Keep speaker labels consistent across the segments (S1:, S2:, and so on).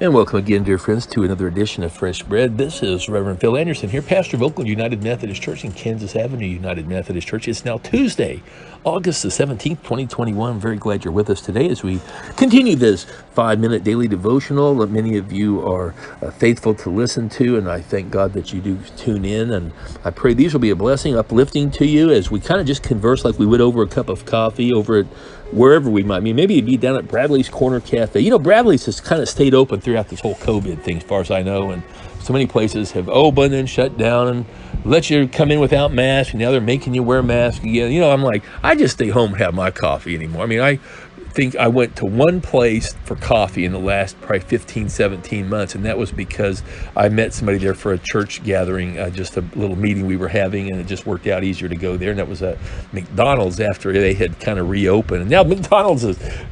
S1: And welcome again, dear friends, to another edition of Fresh Bread. This is Reverend Phil Anderson here, pastor of Oakland United Methodist Church in Kansas Avenue United Methodist Church. It's now Tuesday, August the 17th, 2021. I'm very glad you're with us today as we continue this 5-minute daily devotional that many of you are faithful to listen to, and I thank God that you do tune in, and I pray these will be a blessing, uplifting to you as we kind of just converse like we would over a cup of coffee over at wherever we might be. Maybe it'd be down at Bradley's Corner Cafe. You know, Bradley's has kind of stayed open throughout this whole COVID thing, as far as I know, and so many places have opened and shut down and let you come in without masks, and now they're making you wear a mask again. You know, I'm like, I just stay home and have my coffee anymore. I mean, I think I went to one place for coffee in the last probably 15, 17 months, and that was because I met somebody there for a church gathering, just a little meeting we were having, and it just worked out easier to go there, and that was a McDonald's after they had kind of reopened, and now McDonald's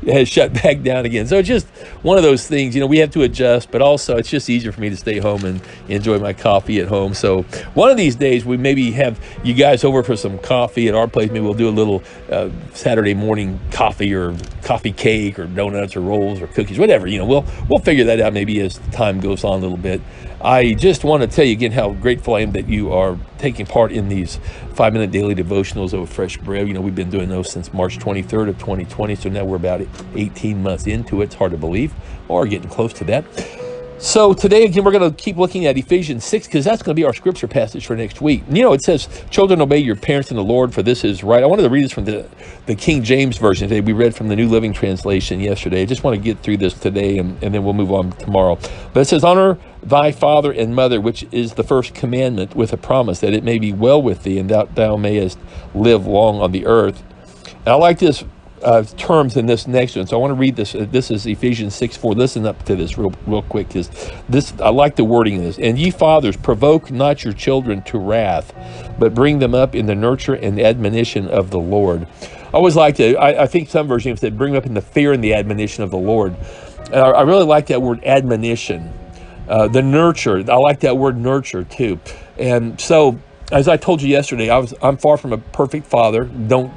S1: has shut back down again. So it's just one of those things, you know, we have to adjust, but also it's just easier for me to stay home and enjoy my coffee at home. So one of these days we maybe have you guys over for some coffee at our place. Maybe we'll do a little Saturday morning coffee or coffee cake or donuts or rolls or cookies, whatever. You know, we'll figure that out maybe as time goes on a little bit. I just want to tell you again how grateful I am that you are taking part in these 5-minute daily devotionals of Fresh Bread. You know, we've been doing those since March 23rd of 2020, so now we're about 18 months into it. It's hard to believe, or getting close to that. So today, again, we're going to keep looking at Ephesians 6, because that's going to be our scripture passage for next week. You know, it says, children, obey your parents in the Lord, for this is right. I wanted to read this from the King James Version today. We read from the New Living Translation yesterday. I just want to get through this today, and then we'll move on tomorrow. But it says, honor thy father and mother, which is the first commandment, with a promise that it may be well with thee, and that thou mayest live long on the earth. And I like this terms in this next one, so I want to read this. This is Ephesians 6:4. Listen up to this real quick, because this, I like the wording of this. And ye fathers, provoke not your children to wrath, but bring them up in the nurture and admonition of the Lord. I always like to, I think some versions said bring them up in the fear and the admonition of the Lord. I really like that word admonition. The nurture, I like that word nurture too. And so, as I told you yesterday, I'm far from a perfect father. Don't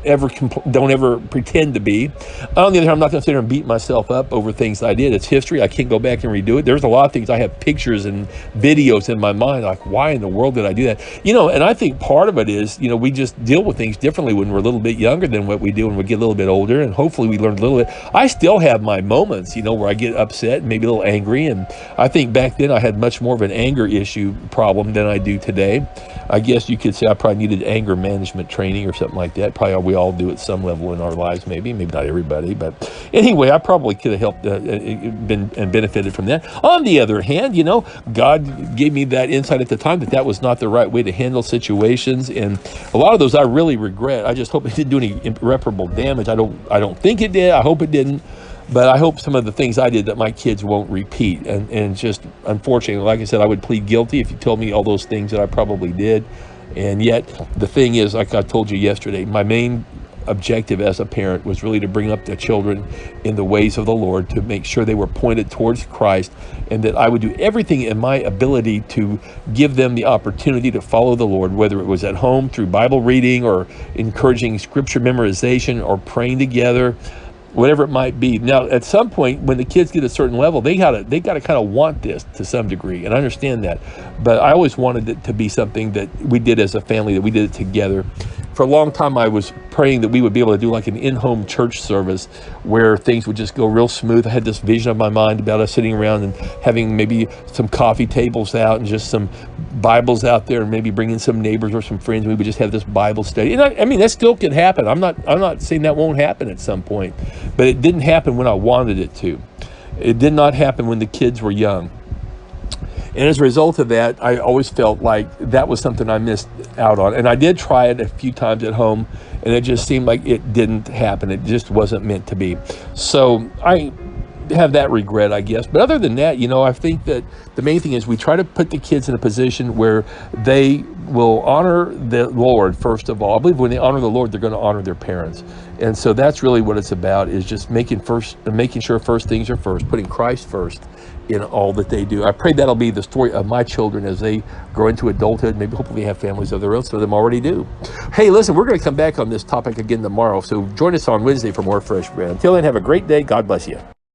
S1: ever pretend to be. On the other hand, I'm not going to sit here and beat myself up over things I did. It's history. I can't go back and redo it. There's a lot of things I have pictures and videos in my mind, like, why in the world did I do that? You know, and I think part of it is, you know, we just deal with things differently when we're a little bit younger than what we do when we get a little bit older, and hopefully we learn a little bit. I still have my moments, you know, where I get upset and maybe a little angry, and I think back then I had much more of an anger issue problem than I do today. I guess you could say I probably needed anger management training or something like that. Probably we all do at some level in our lives, maybe not everybody, but anyway, I probably could have helped been and benefited from that. On the other hand, you know, God gave me that insight at the time that was not the right way to handle situations, and a lot of those I really regret. I just hope it didn't do any irreparable damage. I don't think it did. I hope it didn't. But I hope some of the things I did that my kids won't repeat. And just, unfortunately, like I said, I would plead guilty if you told me all those things that I probably did. And yet, the thing is, like I told you yesterday, my main objective as a parent was really to bring up the children in the ways of the Lord, to make sure they were pointed towards Christ, and that I would do everything in my ability to give them the opportunity to follow the Lord, whether it was at home through Bible reading or encouraging scripture memorization or praying together, whatever it might be. Now, at some point, when the kids get a certain level, they gotta kind of want this to some degree, and I understand that. But I always wanted it to be something that we did as a family, that we did it together. For a long time, I was praying that we would be able to do like an in-home church service where things would just go real smooth. I had this vision of my mind about us sitting around and having maybe some coffee tables out and just some Bibles out there, and maybe bringing some neighbors or some friends. We would just have this Bible study. And I mean, that still could happen. I'm not saying that won't happen at some point, but it didn't happen when I wanted it to. It did not happen when the kids were young. And as a result of that, I always felt like that was something I missed out on. And I did try it a few times at home, and it just seemed like it didn't happen. It just wasn't meant to be. So I have that regret, I guess. But other than that, you know, I think that the main thing is we try to put the kids in a position where they will honor the Lord, first of all. I believe when they honor the Lord, they're going to honor their parents. And so that's really what it's about, is just making sure first things are first, putting Christ first in all that they do. I pray that'll be the story of my children as they grow into adulthood. Maybe hopefully have families of their own. Some of them already do. Hey, listen, we're going to come back on this topic again tomorrow. So join us on Wednesday for more Fresh Bread. Until then, have a great day. God bless you.